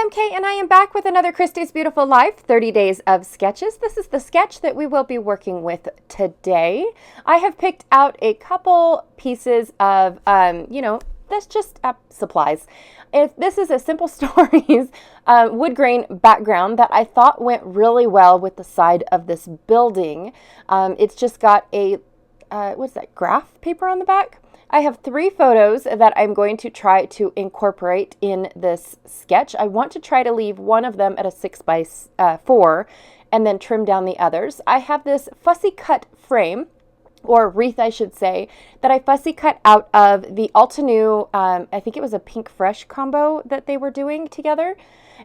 I'm Kay, and I am back with another Christy's Beautiful Life 30 Days of Sketches. This is the sketch that we will be working with today. I have picked out a couple pieces of, that's just supplies. If this is a Simple Stories wood grain background that I thought went really well with the side of this building. It's just got a, what's that, graph paper on the back? I have 3 photos that I'm going to try to incorporate in this sketch. I want to try to leave one of them at a 6x4 and then trim down the others. I have this fussy cut frame, or wreath I should say, that I fussy cut out of the Altenew, I think it was a Pink Fresh combo that they were doing together.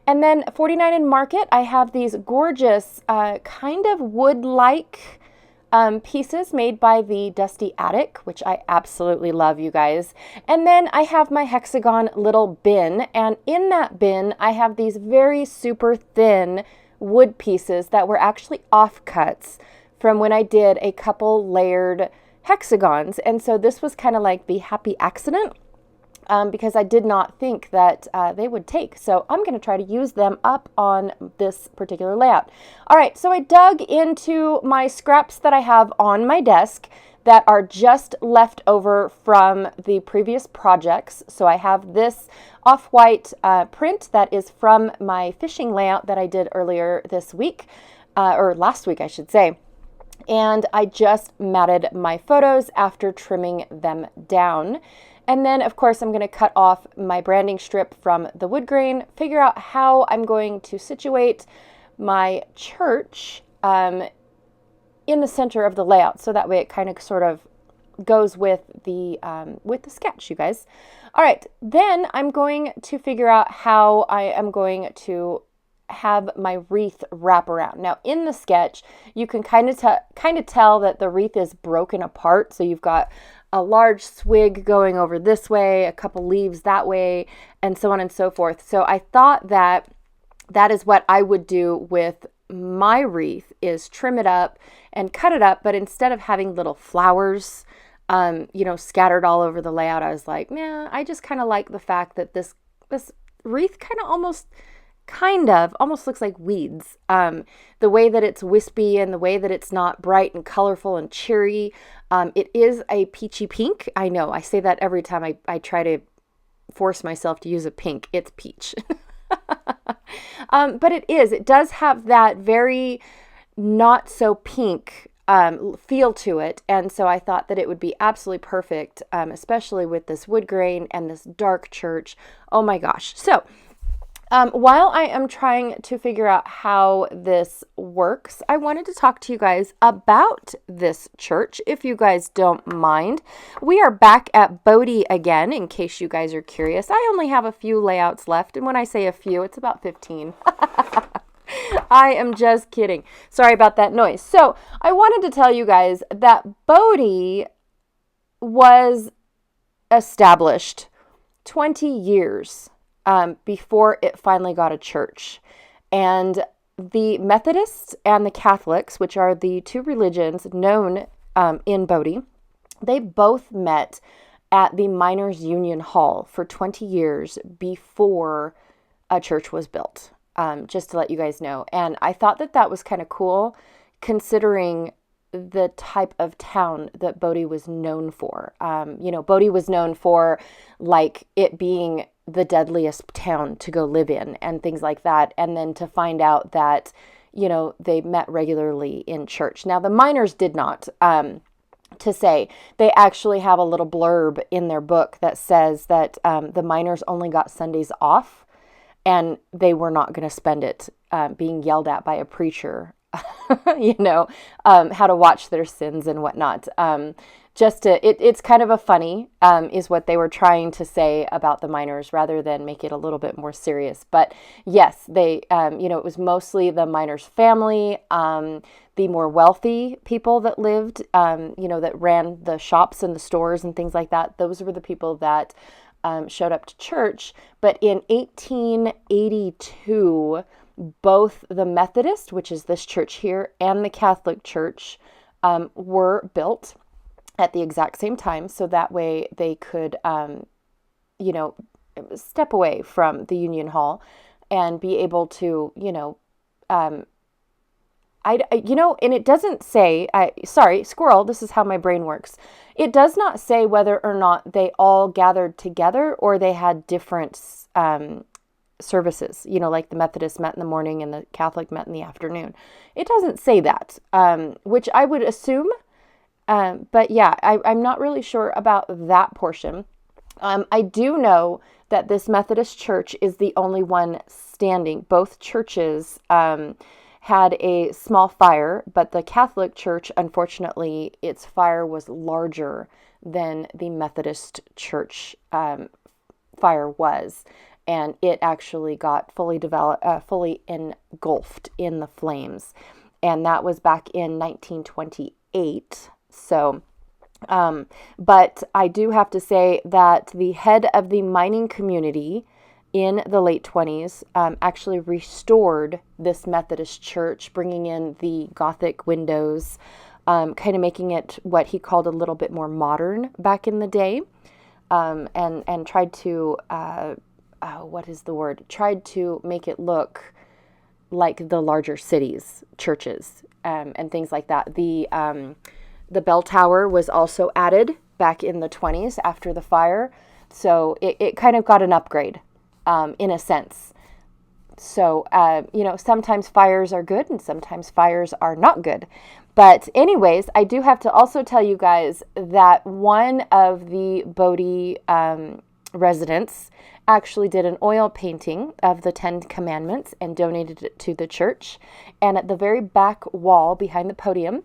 And then 49 and Market, I have these gorgeous kind of wood-like pieces made by the Dusty Attic, which I absolutely love, you guys. And then I have my hexagon little bin, and in that bin I have these very super thin wood pieces that were actually offcuts from when I did a couple layered hexagons. And so this was kind of like the happy accident because I did not think that they would take. So I'm going to try to use them up on this particular layout. All right, so I dug into my scraps that I have on my desk that are just left over from the previous projects. So I have this off-white print that is from my fishing layout that I did earlier this week, or last week I should say. And I just matted my photos after trimming them down. And then, of course, I'm going to cut off my branding strip from the wood grain, figure out how I'm going to situate my church in the center of the layout, so that way it kind of sort of goes with the sketch, you guys. All right, then I'm going to figure out how I am going to have my wreath wrap around. Now, in the sketch, you can kind of tell that the wreath is broken apart. So you've got a large swig going over this way, a couple leaves that way, and so on and so forth. So I thought that that is what I would do with my wreath, is trim it up and cut it up, but instead of having little flowers, scattered all over the layout, I was like, man, I just kind of like the fact that this wreath kind of almost looks like weeds. The way that it's wispy and the way that it's not bright and colorful and cheery. It is a peachy pink. I know, I say that every time I try to force myself to use a pink. It's peach. But it does have that very not so pink feel to it. And so I thought that it would be absolutely perfect, especially with this wood grain and this dark church. Oh my gosh. So while I am trying to figure out how this works, I wanted to talk to you guys about this church, if you guys don't mind. We are back at Bodie again, in case you guys are curious. I only have a few layouts left, and when I say a few, it's about 15. I am just kidding. Sorry about that noise. So I wanted to tell you guys that Bodie was established 20 years before it finally got a church. And the Methodists and the Catholics, which are the 2 religions known in Bodie, they both met at the Miners Union Hall for 20 years before a church was built, just to let you guys know. And I thought that that was kind of cool, considering the type of town that Bodie was known for. Bodie was known for like it being the deadliest town to go live in and things like that. And then to find out that, they met regularly in church. Now, the Miners did not, to say. They actually have a little blurb in their book that says that the Miners only got Sundays off, and they were not going to spend it being yelled at by a preacher, how to watch their sins and whatnot. It's kind of a funny, is what they were trying to say about the Miners, rather than make it a little bit more serious. But yes, they, it was mostly the Miners family, the more wealthy people that lived, that ran the shops and the stores and things like that. Those were the people that showed up to church. But in 1882, both the Methodist, which is this church here, and the Catholic Church were built at the exact same time, so that way they could, step away from the Union Hall and be able to, and it doesn't say, sorry, squirrel, this is how my brain works. It does not say whether or not they all gathered together or they had different services, like the Methodist met in the morning and the Catholic met in the afternoon. It doesn't say that, which I would assume. But yeah, I'm not really sure about that portion. I do know that this Methodist church is the only one standing. Both churches had a small fire, but the Catholic Church, unfortunately, its fire was larger than the Methodist Church fire was, and it actually got fully engulfed in the flames, and that was back in 1928. So, but I do have to say that the head of the mining community in the late 20s actually restored this Methodist church, bringing in the Gothic windows, kind of making it what he called a little bit more modern back in the day, and tried to, tried to make it look like the larger cities, churches, and things like that. The bell tower was also added back in the 20s after the fire, so it kind of got an upgrade. In a sense. So, sometimes fires are good and sometimes fires are not good. But anyways, I do have to also tell you guys that one of the Bodie residents actually did an oil painting of the 10 Commandments and donated it to the church. And at the very back wall behind the podium,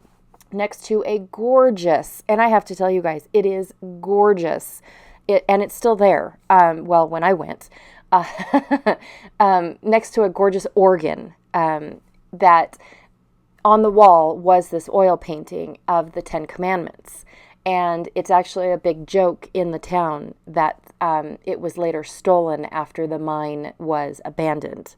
next to a gorgeous, and I have to tell you guys, it is gorgeous. And it's still there. When I went. Next to a gorgeous organ that on the wall was this oil painting of the 10 Commandments. And it's actually a big joke in the town that it was later stolen after the mine was abandoned.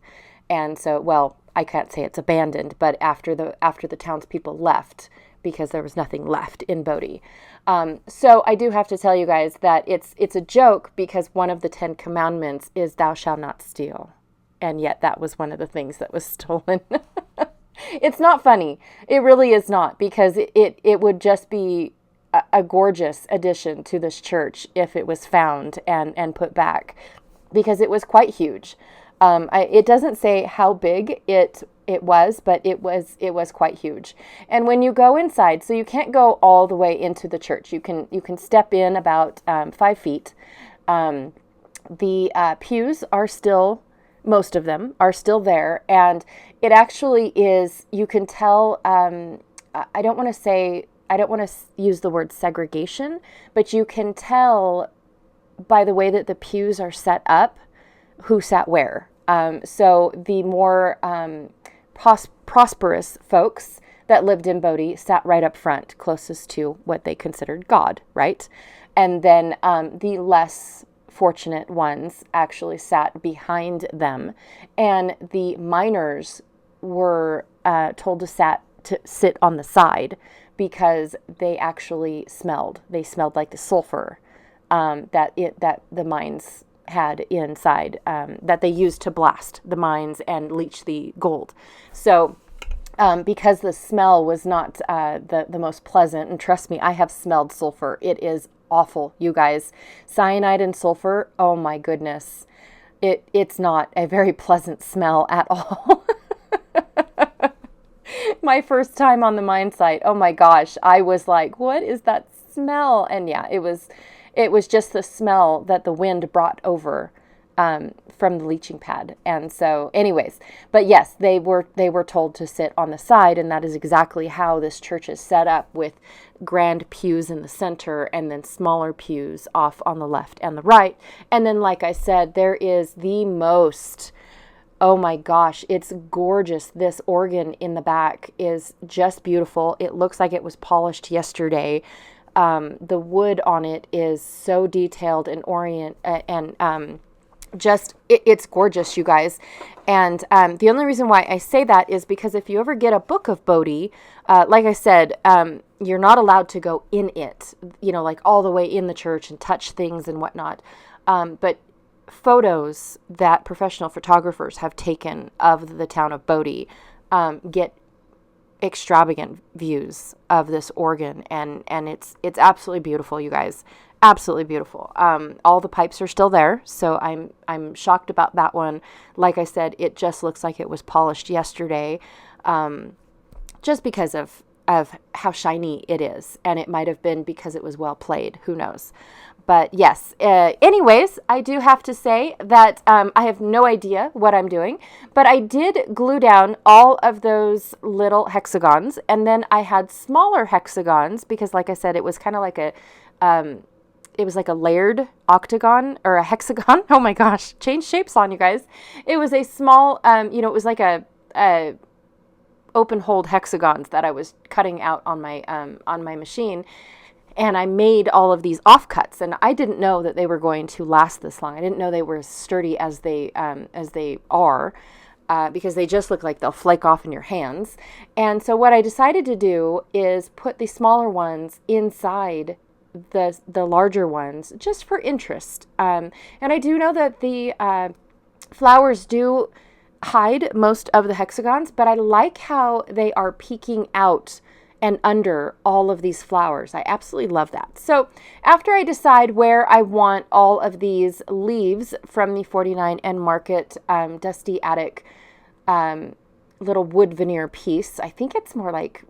And so, I can't say it's abandoned, but after the townspeople left, because there was nothing left in Bodie. So I do have to tell you guys that it's a joke because one of the 10 Commandments is thou shalt not steal. And yet that was one of the things that was stolen. It's not funny. It really is not, because it would just be a gorgeous addition to this church if it was found and put back, because it was quite huge. It doesn't say how big it was, but it was quite huge. And when you go inside, so you can't go all the way into the church. You can step in about 5 feet. The pews are still, most of them are still there, and it actually is. You can tell. I don't want to use the word segregation, but you can tell by the way that the pews are set up who sat where. So the more prosperous folks that lived in Bodie sat right up front, closest to what they considered God, right? And then the less fortunate ones actually sat behind them. And the miners were told to sit on the side because they actually smelled. They smelled like the sulfur that the mines had inside, that they used to blast the mines and leach the gold. So because the smell was not the most pleasant, and trust me, I have smelled sulfur. It is awful, you guys. Cyanide and sulfur, oh my goodness. It's not a very pleasant smell at all. My first time on the mine site, oh my gosh, I was like, what is that smell? And yeah, it was just the smell that the wind brought over from the leaching pad. And so anyways, but yes, they were told to sit on the side, and that is exactly how this church is set up, with grand pews in the center and then smaller pews off on the left and the right. And then, like I said, there is the most, oh my gosh, it's gorgeous. This organ in the back is just beautiful. It looks like it was polished yesterday. The wood on it is so detailed and it's gorgeous, you guys. And the only reason why I say that is because if you ever get a book of Bodie, like I said, you're not allowed to go in it, like all the way in the church and touch things and whatnot. But photos that professional photographers have taken of the town of Bodie get extravagant views of this organ, and it's absolutely beautiful, you guys. Absolutely beautiful. All the pipes are still there, so I'm shocked about that one. Like I said, it just looks like it was polished yesterday, just because of how shiny it is, and it might have been because it was well played. Who knows? But yes, anyways, I do have to say that I have no idea what I'm doing, but I did glue down all of those little hexagons, and then I had smaller hexagons because, like I said, it was kind of like it was like a layered octagon or a hexagon. Oh my gosh, change shapes on you guys. It was a small, it was like a open hold hexagons that I was cutting out on my machine. And I made all of these offcuts, and I didn't know that they were going to last this long. I didn't know they were as sturdy as they are, because they just look like they'll flake off in your hands. And so what I decided to do is put the smaller ones inside the larger ones, just for interest. And I do know that the flowers do hide most of the hexagons, but I like how they are peeking out and under all of these flowers. I absolutely love that. So after I decide where I want all of these leaves from the 49 and Market Dusty Attic little wood veneer piece, I think it's more like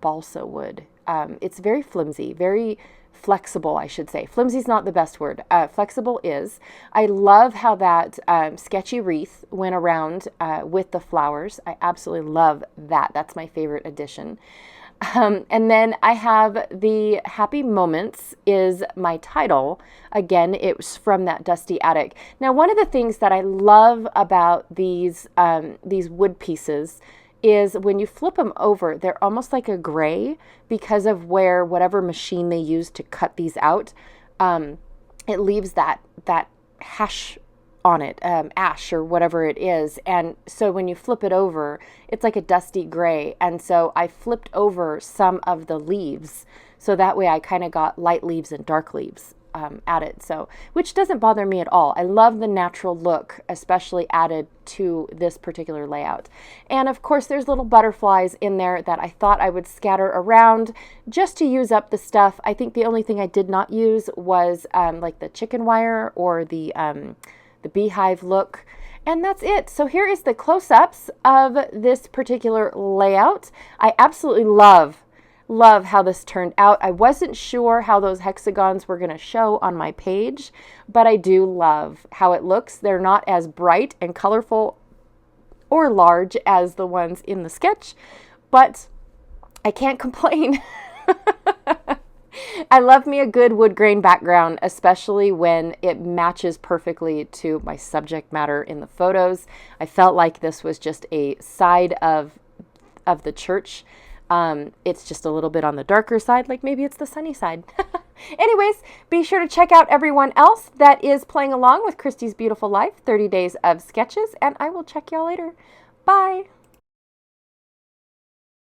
balsa wood. It's very flimsy, very flexible, I should say. Flimsy is not the best word. Flexible is. I love how that sketchy wreath went around with the flowers. I absolutely love that. That's my favorite addition. And then I have the Happy Moments is my title. Again, it was from that Dusty Attic. Now, one of the things that I love about these wood pieces is when you flip them over, they're almost like a gray because of whatever machine they use to cut these out. It leaves that hash on it, ash or whatever it is. And so when you flip it over, it's like a dusty gray. And so I flipped over some of the leaves, so that way I kind of got light leaves and dark leaves at it. So, which doesn't bother me at all. I love the natural look, especially added to this particular layout. And of course, there's little butterflies in there that I thought I would scatter around just to use up the stuff. I think the only thing I did not use was like the chicken wire or the beehive look, and that's it. So here is the close-ups of this particular layout. I absolutely love how this turned out. I wasn't sure how those hexagons were going to show on my page, but I do love how it looks. They're not as bright and colorful or large as the ones in the sketch, but I can't complain. I love me a good wood grain background, especially when it matches perfectly to my subject matter in the photos. I felt like this was just a side of the church. It's just a little bit on the darker side, like maybe it's the sunny side. Anyways, be sure to check out everyone else that is playing along with Christy's Beautiful Life, 30 Days of Sketches, and I will check y'all later. Bye!